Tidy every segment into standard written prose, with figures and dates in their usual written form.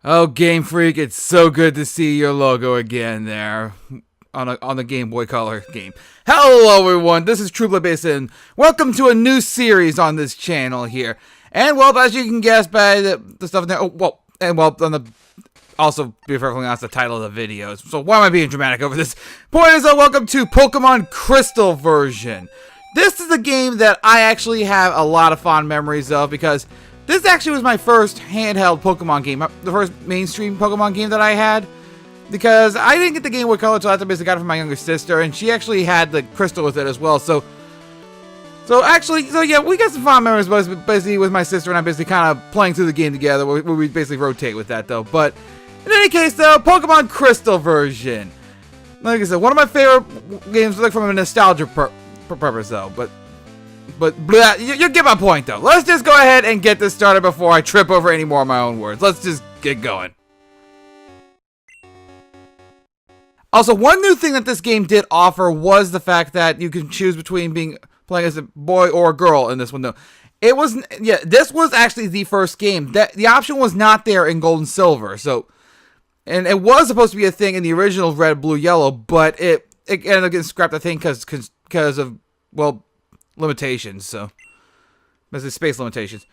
Oh, Game Freak, it's so good to see your logo again there on the Game Boy Color game. Hello, everyone. This is True Blood Basin. Welcome to a new series on this channel here. And well, as you can guess by the stuff in there, on the also be perfectly honest, the title of the videos. So why am I being dramatic over this? Point is, welcome to Pokemon Crystal version. This is a game that I actually have a lot of fond memories of because this actually was my first handheld Pokemon game, the first mainstream Pokemon game that I had. Because I didn't get the Game Boy Color until after I basically got it from my younger sister, and she actually had the Crystal with it as well. So yeah, we got some fond memories basically with my sister and I basically kind of playing through the game together, where we basically rotate with that though. But in any case, though, Pokemon Crystal version. Like I said, one of my favorite games, like from a nostalgia purpose though. But blah, you get my point though. Let's just go ahead and get this started before I trip over any more of my own words. Let's just get going. Also, one new thing that this game did offer was the fact that you can choose between playing as a boy or a girl in this one though. This was actually the first game. The option was not there in Gold and Silver, so, and it was supposed to be a thing in the original Red, Blue, Yellow, but it ended up getting scrapped, I think, because of, well, limitations, so, basically space limitations.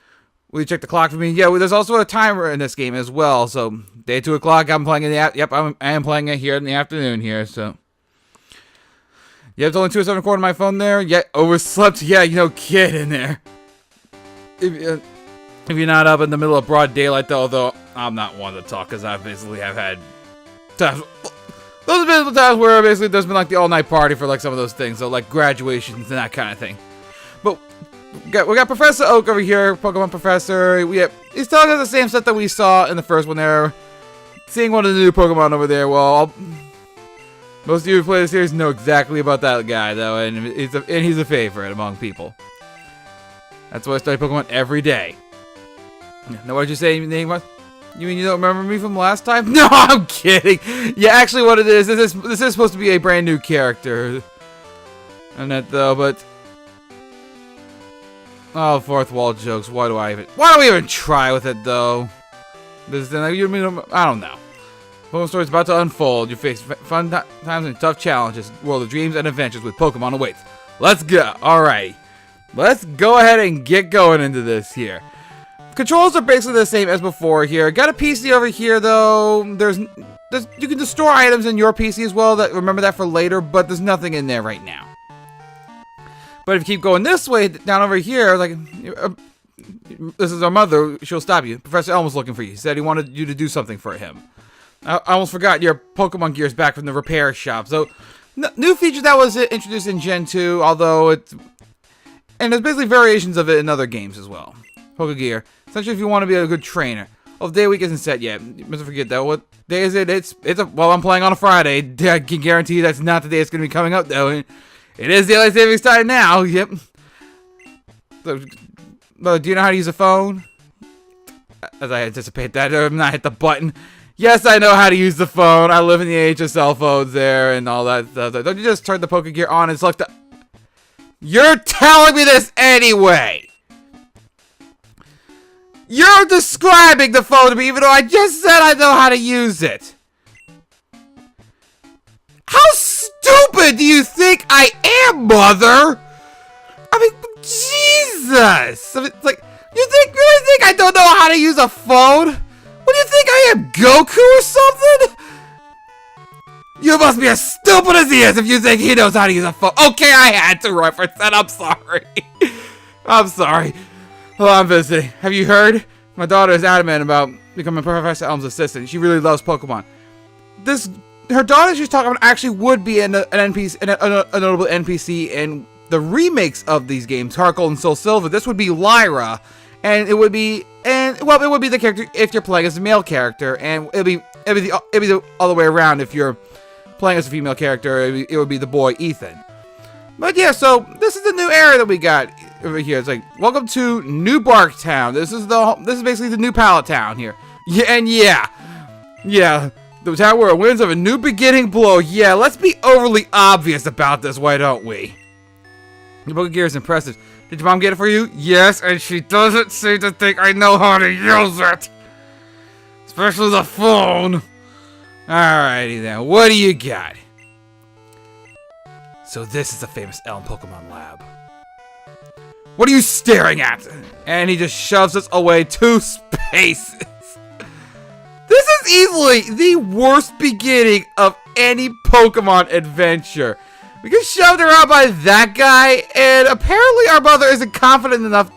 Will you check the clock for me? Yeah, there's also a timer in this game as well, so, day 2 o'clock, I'm playing in the, I am playing it here in the afternoon here, so. Yeah, it's only 2:07 on my phone there. Yeah, overslept. Yeah, no kid in there. If you're not up in the middle of broad daylight, though, although I'm not one to talk, because I basically have had times. Those have been times where basically there's been like the all-night party for like some of those things, so like graduations and that kind of thing. But we got Professor Oak over here, Pokemon Professor. He's telling us the same stuff that we saw in the first one there. Seeing one of the new Pokemon over there. Well, most of you who play the series know exactly about that guy, though, and he's a favorite among people. That's why I study Pokemon every day. Now, what did you say your name was? You mean you don't remember me from last time? No, I'm kidding. Yeah, actually, what it is, this is supposed to be a brand new character. And that though, but oh, fourth wall jokes. Why do we even try with it though? I don't know. Pokemon story is about to unfold. You face fun times and tough challenges. World of dreams and adventures with Pokemon awaits. Let's go. Alright. Let's go ahead and get going into this here. Controls are basically the same as before here. Got a PC over here though. You can just store items in your PC as well. Remember that for later, but there's nothing in there right now. But if you keep going this way, down over here, like this is our mother. She'll stop you. Professor Elmo's looking for you. He said he wanted you to do something for him. I almost forgot your Pokemon gear is back from the repair shop. So, new feature that was introduced in Gen 2, although and there's basically variations of it in other games as well. Pokegear. Essentially, if you want to be a good trainer. Well, day of week isn't set yet. You must forget that. What day is it? Well, I'm playing on a Friday. I can guarantee you that's not the day it's going to be coming out, though. It is daylight savings time now. Yep. So, do you know how to use a phone? As I anticipate that, I'm not hit the button. Yes, I know how to use the phone. I live in the age of cell phones there and all that stuff. Don't you just turn the Pokegear on and select the... You're telling me this anyway! You're describing the phone to me even though I just said I know how to use it! How stupid do you think I am, Mother? I mean, Jesus! I mean, like, you really think I don't know how to use a phone? What do you think I am, Goku or something? You must be as stupid as he is if you think he knows how to use a phone. Okay, I had to reference that. I'm sorry. I'm sorry. Oh, I'm visiting. Have you heard? My daughter is adamant about becoming Professor Elm's assistant. She really loves Pokemon. Her daughter she's talking about actually would be an NPC, a notable NPC in the remakes of these games, Heart Gold and Soul Silver. This would be Lyra. And it would be the character if you're playing as a male character, and it'd be the other way around if you're playing as a female character. It would be the boy Ethan. But yeah, so this is the new area that we got over here. It's like, welcome to New Bark Town. This is basically the new Pallet Town here. Yeah, the town where winds of a new beginning blow. Yeah, let's be overly obvious about this, why don't we? The Pokegear is impressive. Did your mom get it for you? Yes, and she doesn't seem to think I know how to use it. Especially the phone. Alrighty then, what do you got? So this is the famous Elm Pokemon Lab. What are you staring at? And he just shoves us away to space. This is easily the worst beginning of any Pokemon adventure. We get shoved around by that guy, and apparently our mother isn't confident enough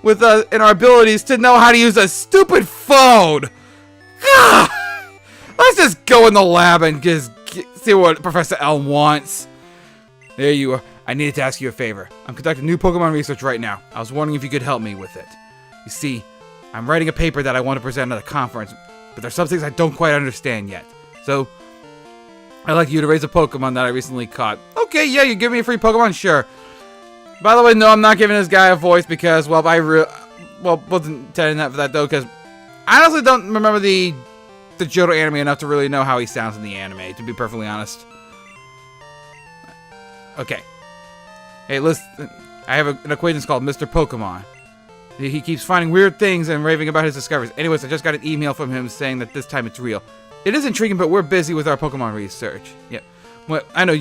with in our abilities to know how to use a stupid phone. Let's just go in the lab and just see what Professor Elm wants. There you are. I needed to ask you a favor. I'm conducting new Pokemon research right now. I was wondering if you could help me with it. You see, I'm writing a paper that I want to present at a conference, but there's some things I don't quite understand yet. So, I'd like you to raise a Pokemon that I recently caught. Okay, yeah, you give me a free Pokemon? Sure. By the way, no, I'm not giving this guy a voice because, well, wasn't intending that for that, though, because I honestly don't remember the Johto anime enough to really know how he sounds in the anime, to be perfectly honest. Okay. Hey, listen, I have an acquaintance called Mr. Pokemon. He keeps finding weird things and raving about his discoveries. Anyways, I just got an email from him saying that this time it's real. It is intriguing, but we're busy with our Pokemon research. Yeah. Well, I know,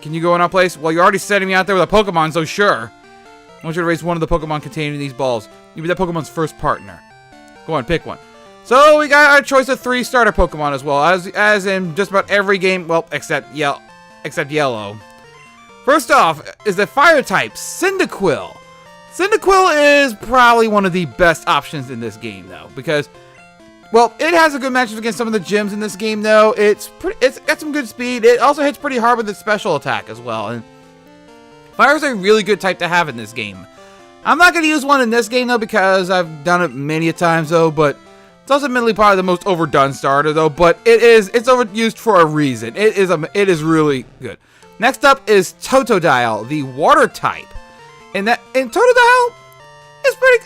can you go in our place? Well, you're already sending me out there with a Pokemon, so sure. I want you to raise one of the Pokemon contained in these balls. You'll be that Pokemon's first partner. Go on, pick one. So, we got our choice of 3 starter Pokemon as well, as in just about every game, well, except Yellow. First off is the fire type, Cyndaquil. Cyndaquil is probably one of the best options in this game, though, because, well, it has a good matchup against some of the gyms in this game, though. It's got some good speed. It also hits pretty hard with its special attack as well, and fire is a really good type to have in this game. I'm not going to use one in this game, though, because I've done it many a times, though, but it's also admittedly probably the most overdone starter, though, but it's overused for a reason. It is really good. Next up is Totodile, the water type. And Totodile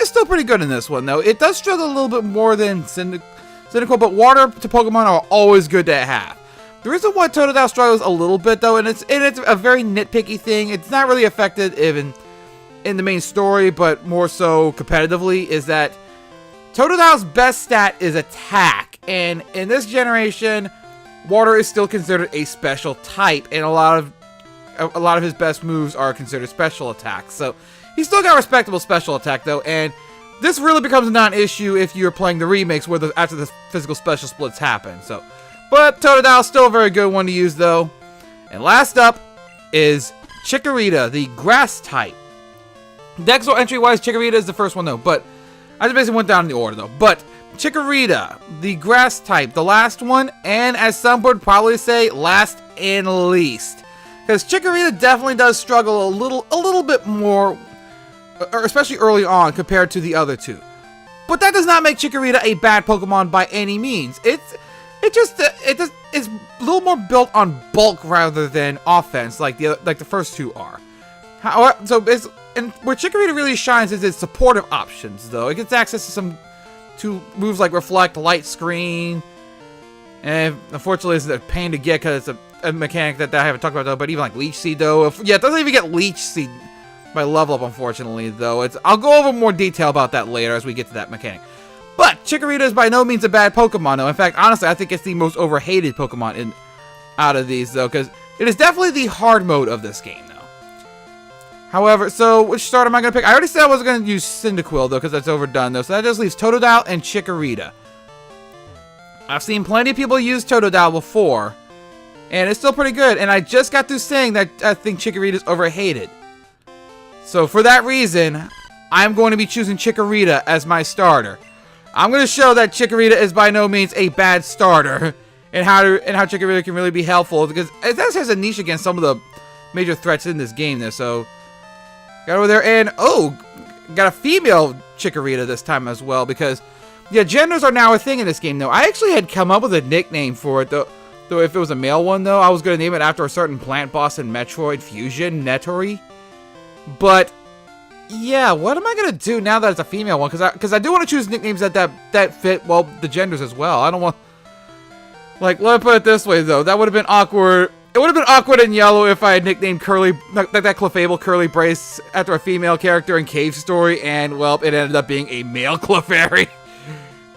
is still pretty good in this one, though. It does struggle a little bit more than Cyndaquil, but water to Pokemon are always good to have. The reason why Totodile struggles a little bit, though, and it's a very nitpicky thing, it's not really affected even in the main story, but more so competitively, is that Totodile's best stat is attack. And in this generation, water is still considered a special type, and a lot of his best moves are considered special attacks. So he's still got respectable special attack, though, and this really becomes a non-issue if you're playing the remakes where after the physical special splits happen. So, but Totodile's still a very good one to use, though. And last up is Chikorita, the grass type. Dexel entry-wise, Chikorita is the first one, though, but I just basically went down in the order, though. But Chikorita, the grass type, the last one, and as some would probably say, last and least. Because Chikorita definitely does struggle a little bit more, or especially early on, compared to the other two. But that does not make Chikorita a bad Pokemon by any means. It's a little more built on bulk rather than offense, like the first two are. However, and where Chikorita really shines is its supportive options, though. It gets access to moves like Reflect, Light Screen, and unfortunately it's a pain to get because it's a mechanic that I haven't talked about, though, but even like Leech Seed, though. It doesn't even get Leech Seed by level up, unfortunately, though. I'll go over more detail about that later as we get to that mechanic. But Chikorita is by no means a bad Pokemon, though. In fact, honestly, I think it's the most overhated Pokemon out of these, though, because it is definitely the hard mode of this game, though. However, so which starter am I going to pick? I already said I wasn't going to use Cyndaquil, though, because that's overdone, though. So that just leaves Totodile and Chikorita. I've seen plenty of people use Totodile before, and it's still pretty good. And I just got through saying that I think Chikorita is overhated. So for that reason, I'm going to be choosing Chikorita as my starter. I'm going to show that Chikorita is by no means a bad starter, and how Chikorita can really be helpful, because it does has a niche against some of the major threats in this game there. So got over there, and got a female Chikorita this time as well, because yeah, genders are now a thing in this game, though. I actually had come up with a nickname for it, though if it was a male one, though, I was going to name it after a certain plant boss in Metroid Fusion, Nettori. But yeah, what am I going to do now that it's a female one? Because I do want to choose nicknames that fit, well, the genders as well. I don't want, like, let me put it this way, though. That would have been awkward. It would have been awkward in Yellow if I had nicknamed Curly, like that Clefable Curly Brace after a female character in Cave Story, and, well, it ended up being a male Clefairy.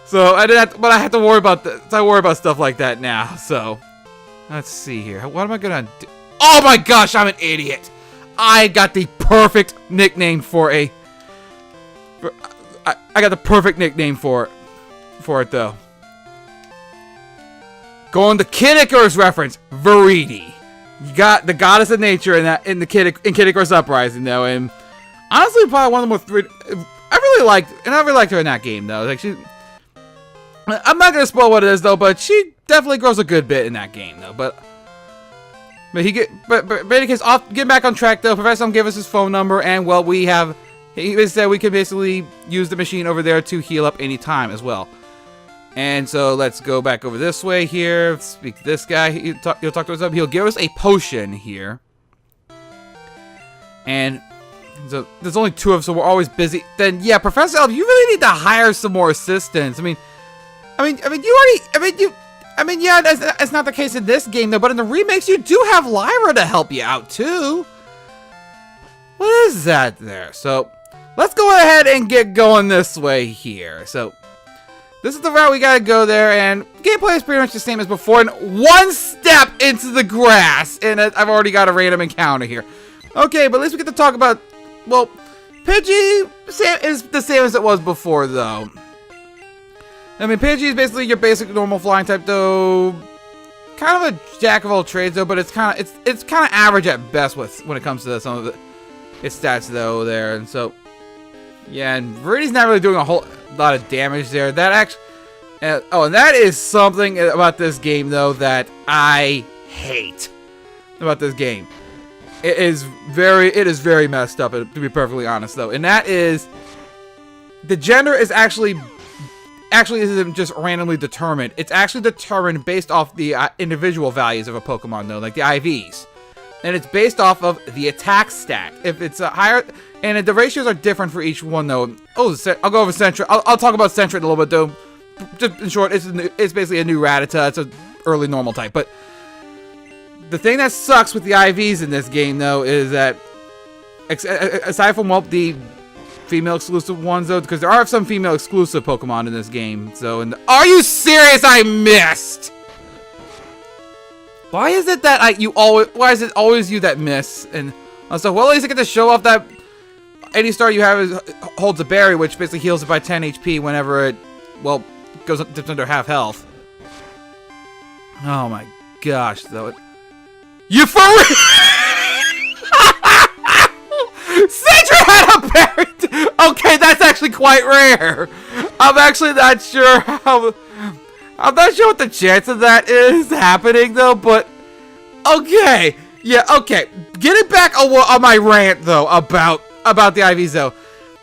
So I didn't have to, but I have to worry about stuff like that now. So let's see here. What am I gonna do? Oh my gosh, I'm an idiot. I got the perfect nickname for a. I got the perfect nickname for it though. Going the Kid Icarus reference, Viridi. You got the goddess of nature in Kid Icarus Uprising though, and honestly, probably one of the more I really liked her in that game though. Like I'm not gonna spoil what it is though, but she definitely grows a good bit in that game though. But in any case, getting back on track though. Professor gave us his phone number, and well, he said we can basically use the machine over there to heal up any time as well. And so let's go back over this way here. Speak to this guy. He'll talk to us up. He'll give us a potion here. And so there's only 2 of us, so we're always busy. Then yeah, Professor Elf, you really need to hire some more assistants. Yeah, that's not the case in this game though. But in the remakes, you do have Lyra to help you out too. What is that there? So let's go ahead and get going this way here. So this is the route we gotta go there, and gameplay is pretty much the same as before. And 1 step into the grass, and I've already got a random encounter here. Okay, but at least we get to talk about, well, Pidgey is the same as it was before, though. I mean, Pidgey is basically your basic normal flying type, though. Kind of a jack of all trades, though, but it's kind of average at best when it comes to some of its stats, though. There, and so yeah, and Viridi's not really doing a whole lot of damage there. That actually, and that is something about this game though that I hate about this game. It is very messed up, to be perfectly honest though, and that is the gender is actually isn't just randomly determined. It's actually determined based off the individual values of a Pokemon though, like the IVs. And it's based off of the attack stat. If it's a higher, and the ratios are different for each one though. Oh, I'll go over Centra. I'll talk about Centra in a little bit though. Just in short, it's basically a new Rattata. It's an early normal type. But the thing that sucks with the IVs in this game though is that, aside from the female exclusive ones though, because there are some female exclusive Pokemon in this game. So, are you serious? I missed. Why is it that why is it always you that miss? And so, well, at least I get to show off that any star you have holds a berry, which basically heals it by 10 HP whenever it, well, dips under half health. Oh my gosh, though. You for real? Cedra had a berry! Okay, that's actually quite rare. I'm actually not sure how... I'm not sure what the chance of that is happening, though, but... Okay. Yeah, okay. Getting back on my rant, though, about the IVs, though.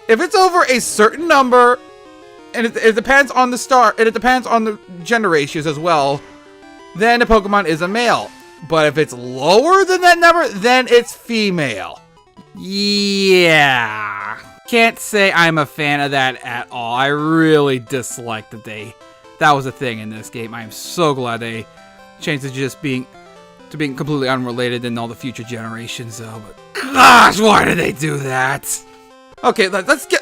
If it's over a certain number, and it depends on the star, and it depends on the gender ratios as well, then the Pokemon is a male. But if it's lower than that number, then it's female. Yeah. Can't say I'm a fan of that at all. I really dislike that was a thing in this game. I am so glad they changed it to being completely unrelated in all the future generations, though. But gosh, why did they do that? Okay, let's get.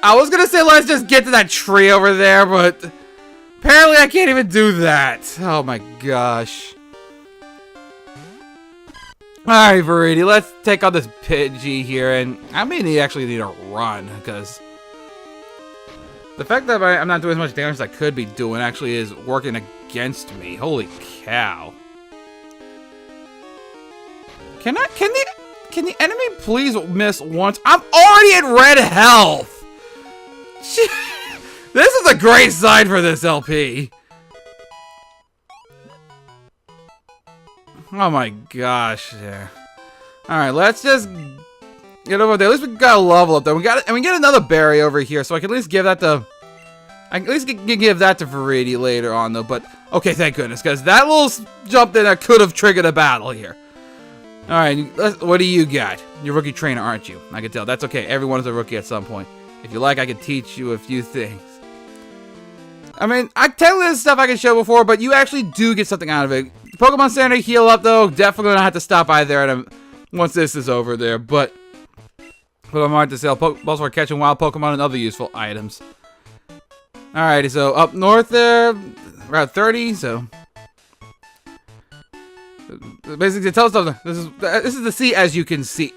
I was gonna say let's just get to that tree over there, but apparently I can't even do that. Oh my gosh. Alright, Viridi, let's take on this Pidgey here, and I may actually need to run, because the fact that I'm not doing as much damage as I could be doing actually is working against me. Holy cow. Can the enemy please miss once? I'm already at red health! This is a great sign for this LP. Oh my gosh, yeah. Alright, let's just get over there. At least we got a level up there. We get another berry over here, so I can at least give that to... I can at least give that to Viridi later on, though. But, okay, thank goodness, because that little jump there could have triggered a battle here. Alright, what do you got? You're a rookie trainer, aren't you? I can tell. That's okay. Everyone is a rookie at some point. If you like, I can teach you a few things. I mean, technically this stuff I can show before, but you actually do get something out of it. Pokemon Center heal up, though. Definitely gonna have to stop by there once this is over there. But Pokemon Mart to sell Pokeballs for catching wild Pokemon and other useful items. Alrighty, so up north there, Route 30, so... Basically, tell us something. This is the sea, as you can see.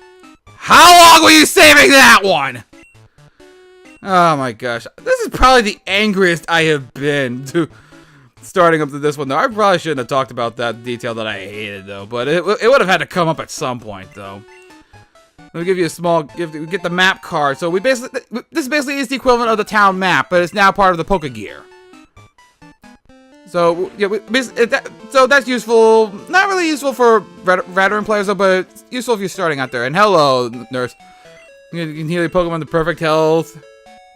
How long were you saving that one? Oh my gosh. This is probably the angriest I have been to starting up to this one, though. I probably shouldn't have talked about that detail that I hated, though. But it would have had to come up at some point, though. Let me give you a small... Get the map card. So this basically is the equivalent of the town map, but it's now part of the Pokegear. So, yeah, so that's useful. Not really useful for veteran players, though, but it's useful if you're starting out there. And hello, nurse. You can heal your Pokemon to perfect health.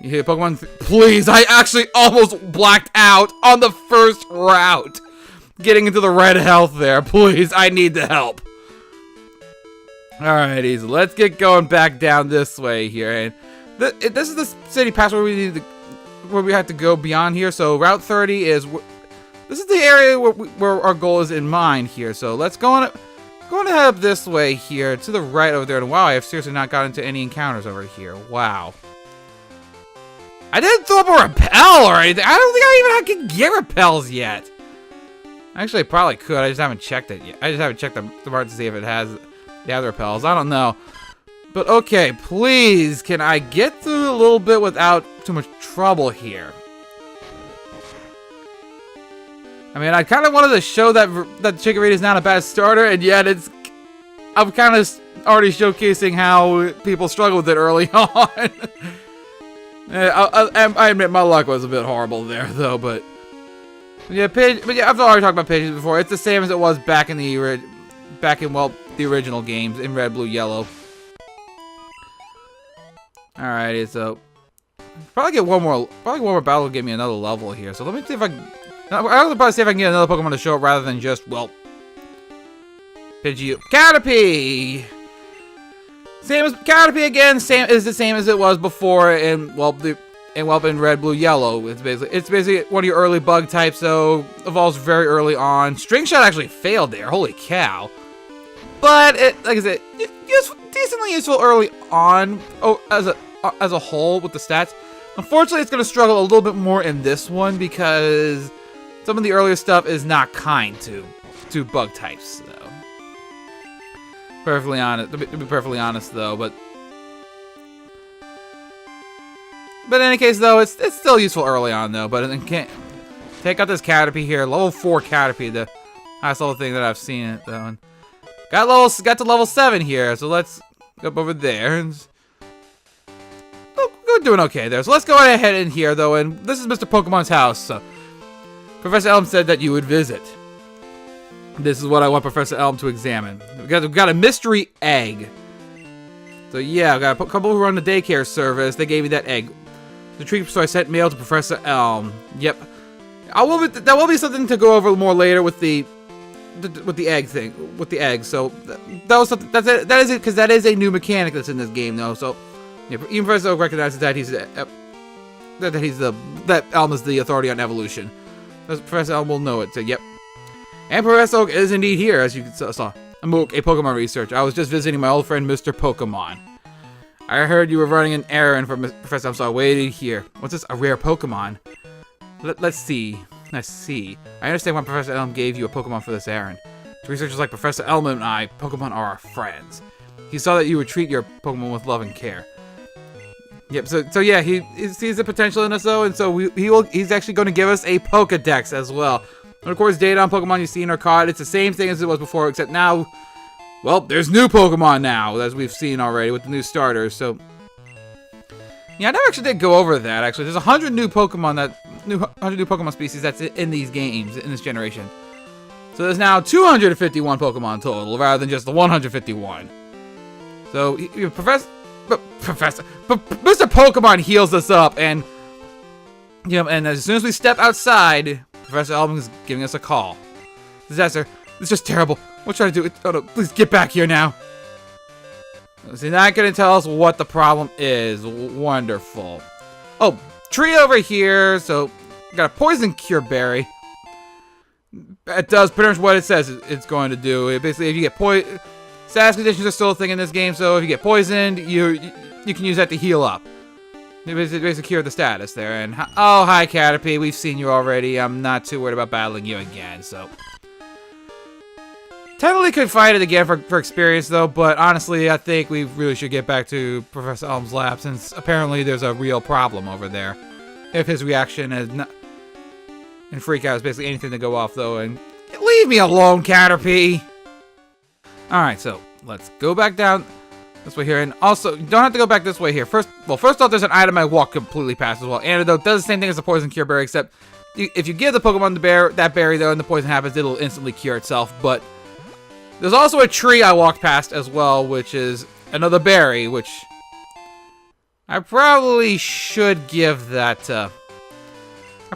You heal your Pokemon. Please, I actually almost blacked out on the first route. Getting into the red health there. Please, I need the help. Alrighty, so let's get going back down this way here. And this is the city pass where we have to go beyond here. So Route 30 is... This is the area where our goal is in mind here. So let's go on to head up this way here to the right over there. And wow, I have seriously not gotten into any encounters over here. Wow. I didn't throw up a repel or anything. I don't think I even can get repels yet. Actually, I probably could. I just haven't checked it yet. I just haven't checked the part to see if it has the other repels. I don't know. But okay, please, can I get through a little bit without too much trouble here? I mean, I kind of wanted to show that Chikorita is not a bad starter, and yet I'm kind of already showcasing how people struggle with it early on. I admit my luck was a bit horrible there, though, but yeah, I've already talked about Pages before. It's the same as it was back in the original games in Red, Blue, Yellow. Alrighty, so probably one more battle will give me another level here. So let me see if I can. I'll probably see if I can get another Pokemon to show up rather than just, well, Pidgey. Caterpie! Caterpie again, is the same as it was before in Red, Blue, Yellow. It's basically one of your early bug types, so evolves very early on. String Shot actually failed there, holy cow. But like I said, decently useful early on as a whole with the stats. Unfortunately, it's going to struggle a little bit more in this one because some of the earlier stuff is not kind to bug types, though. To be perfectly honest, though, but in any case, though, it's still useful early on, though. But it can't take out this Caterpie here, level 4 Caterpie, the highest level thing that I've seen it though. And got to level 7 here, so let's go up over there and. We're doing okay there. So let's go ahead in here, though, and this is Mr. Pokemon's house. So Professor Elm said that you would visit. This is what I want Professor Elm to examine. We've got a mystery egg. So yeah, I've got a couple who run the daycare service. They gave me that egg. The treat, so I sent mail to Professor Elm. Yep. That will be something to go over more later with the egg thing. With the egg. So that was something. That is it, because that is a new mechanic that's in this game, though. So. Yeah, even Professor Oak recognizes that that Elm is the authority on evolution. Professor Elm will know it. So yep. And Professor Oak is indeed here, as you saw. I'm Oak, a Pokemon researcher. I was just visiting my old friend Mr. Pokemon. I heard you were running an errand for Professor Elm, so I waited here. What's this? A rare Pokemon? Let's see. Let's see. I understand why Professor Elm gave you a Pokemon for this errand. To researchers like Professor Elm and I, Pokemon are our friends. He saw that you would treat your Pokemon with love and care. Yep, so yeah, he sees the potential in us, though, and so he's actually going to give us a Pokedex as well. And of course, data on Pokemon you see in our card, it's the same thing as it was before, except now, well, there's new Pokemon now, as we've seen already with the new starters, so. Yeah, I never actually did go over that, actually. There's 100 new Pokemon 100 new Pokemon species that's in these games, in this generation. So there's now 251 Pokemon total, rather than just the 151. So, Mr. Pokemon heals us up, and and as soon as we step outside, Professor Elm is giving us a call. Disaster! It's just terrible. We'll try to do it. Oh no! Please get back here now. So he's not gonna tell us what the problem is. Wonderful. Oh, tree over here. So got a poison cure berry. It does pretty much what it says it's going to do. Basically, if you get poisoned. Status conditions are still a thing in this game, so if you get poisoned, you can use that to heal up. They secured the status there. And oh, hi, Caterpie. We've seen you already. I'm not too worried about battling you again, so. Technically could fight it again for experience, though, but honestly, I think we really should get back to Professor Elm's lab, since apparently there's a real problem over there. If his reaction is not... And freak out is basically anything to go off, though, and... Leave me alone, Caterpie! Alright, so, let's go back down this way here, and also, you don't have to go back this way here. First off, there's an item I walked completely past as well. Antidote does the same thing as the Poison Cure Berry, except if you give the Pokemon that berry, though, and the poison happens, it'll instantly cure itself, but... There's also a tree I walked past as well, which is another berry, which I probably should give that, I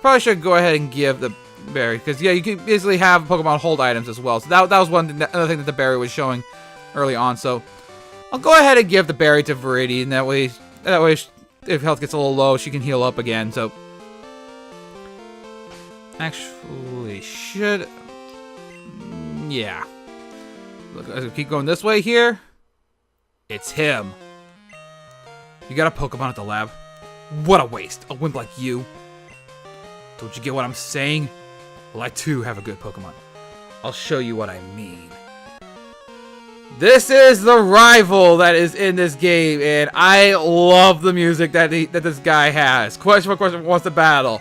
probably should go ahead and give the berry, because, yeah, you can basically have Pokemon hold items as well, so that was another thing that the berry was showing early on, so I'll go ahead and give the berry to Viridian, and that way, if health gets a little low, she can heal up again, so... Actually, should... Yeah. Look, as we keep going this way here, it's him. You got a Pokemon at the lab? What a waste. A wimp like you. Don't you get what I'm saying? Well, I too have a good Pokemon. I'll show you what I mean. This is the rival that is in this game, and I love the music that this guy has. Question wants to battle.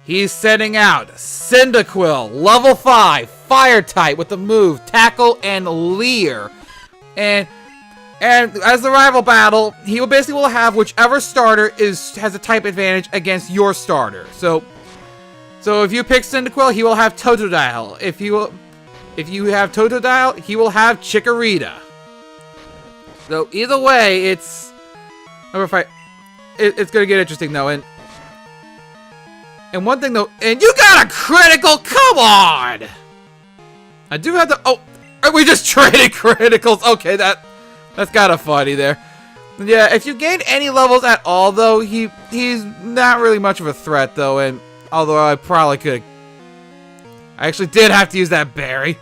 He's sending out Cyndaquil, level 5, fire type with the move Tackle and Leer. And as the rival battle, he will basically have whichever starter has a type advantage against your starter. So if you pick Cyndaquil, he will have Totodile. If you have Totodile, he will have Chikorita. So either way, it's gonna get interesting though. And one thing though, and you got a critical, come on! I do have to, oh, we just traded criticals. Okay, that's kind of funny there. Yeah, if you gain any levels at all though, he's not really much of a threat though, and although I probably could, I actually did have to use that berry.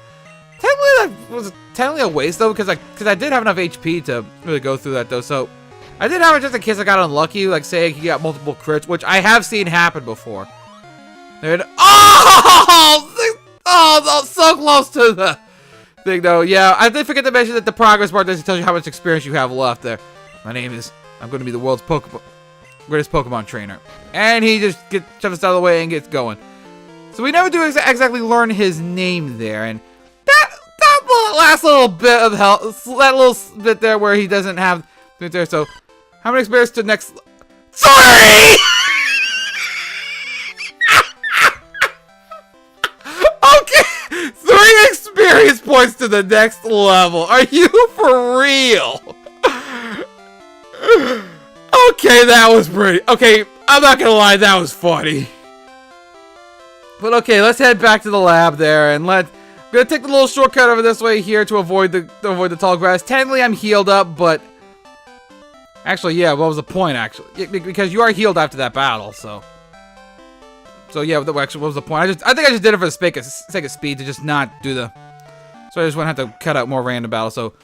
Technically that was technically a waste though, because I did have enough HP to really go through that though, so I did have it just in case I got unlucky, like say he got multiple crits, which I have seen happen before. Oh, so close to the thing, though. Yeah, I did forget to mention that the progress bar doesn't tell you how much experience you have left there. I'm going to be the world's greatest Pokemon trainer. And he just shoves us out of the way and gets going. So we never do exactly learn his name there. And that last little bit of health, that little bit there where he doesn't have it there. So how many experience to next? 3! Experience points to the next level. Are you for real? Okay, that was pretty. Okay, I'm not gonna lie, that was funny. But okay, let's head back to the lab there, and I'm gonna take the little shortcut over this way here to avoid the tall grass. Technically, I'm healed up, but actually, yeah, what was the point? Actually, because you are healed after that battle, so. So yeah, actually, what was the point? I think I just did it for the sake of speed to just not do the. So I just wouldn't have to cut out more random battles. So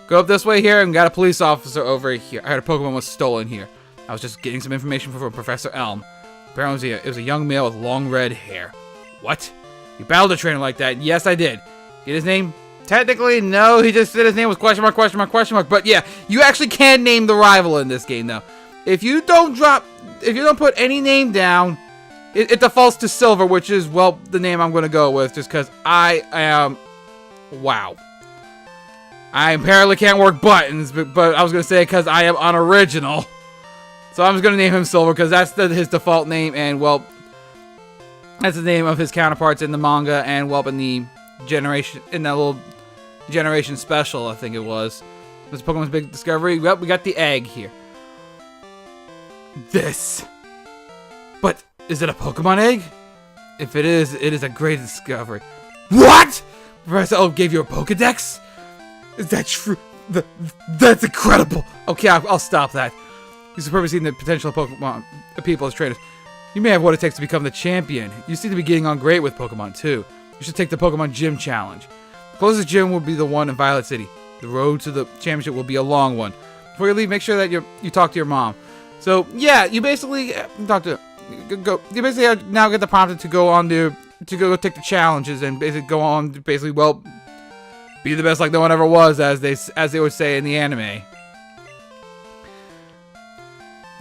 go up this way here and got a police officer over here. I heard a Pokemon was stolen here. I was just getting some information from Professor Elm. Apparently it was a young male with long red hair. What? You battled a trainer like that? Yes, I did. Get his name? Technically, no. He just said his name was question mark, question mark, question mark. But yeah, you actually can name the rival in this game though. If you don't put any name down. It defaults to Silver, which is, well, the name I'm going to go with, just because I am... Wow. I apparently can't work buttons, but I was going to say because I am unoriginal. So I'm just going to name him Silver, because that's his default name, and, well, that's the name of his counterparts in the manga, and, well, in that little Generation Special, I think it was. This Pokemon's Big Discovery. Well, we got the egg here. This. But... is it a Pokemon egg? If it is a great discovery. What? Professor Oak gave you a Pokedex? Is that true? That's incredible. Okay, I'll stop that. He's superbly seen the potential of Pokemon people as trainers. You may have what it takes to become the champion. You seem to be getting on great with Pokemon too. You should take the Pokemon Gym Challenge. The closest gym will be the one in Violet City. The road to the championship will be a long one. Before you leave, make sure that you talk to your mom. So yeah, you basically You basically now get the prompt to go on to go take the challenges and basically go on to basically be the best like no one ever was, as they would say in the anime.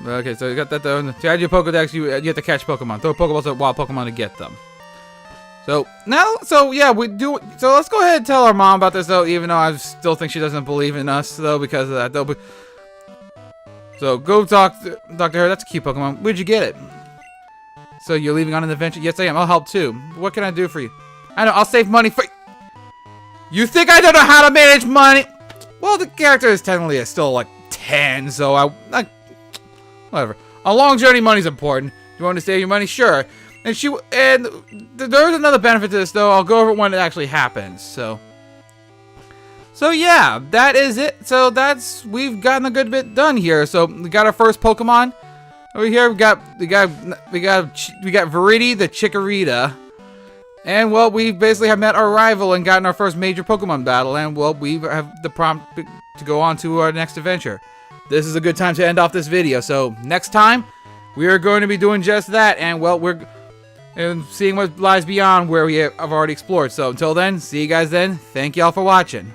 Okay, so you got that done. To add your Pokedex, you have to catch Pokemon. Throw Pokeballs at wild Pokemon to get them. So now, yeah, we do. So let's go ahead and tell our mom about this, though. Even though I still think she doesn't believe in us, though, because of that, though. But, so go talk to her. That's a cute Pokemon. Where'd you get it? So you're leaving on an adventure? Yes, I am. I'll help too. What can I do for you? I know. I'll save money for. You think I don't know how to manage money? Well, the character is technically still like 10, so whatever. A long journey, money's important. You want to save your money? Sure. And there's another benefit to this, though. I'll go over it when it actually happens. So yeah, that is it. So we've gotten a good bit done here. So we got our first Pokemon over here. We got Viridi the Chikorita, and well, we basically have met our rival and gotten our first major Pokemon battle. And well, we have the prompt to go on to our next adventure. This is a good time to end off this video. So next time, we are going to be doing just that. And well, and seeing what lies beyond where we have already explored. So until then, see you guys then. Thank y'all for watching.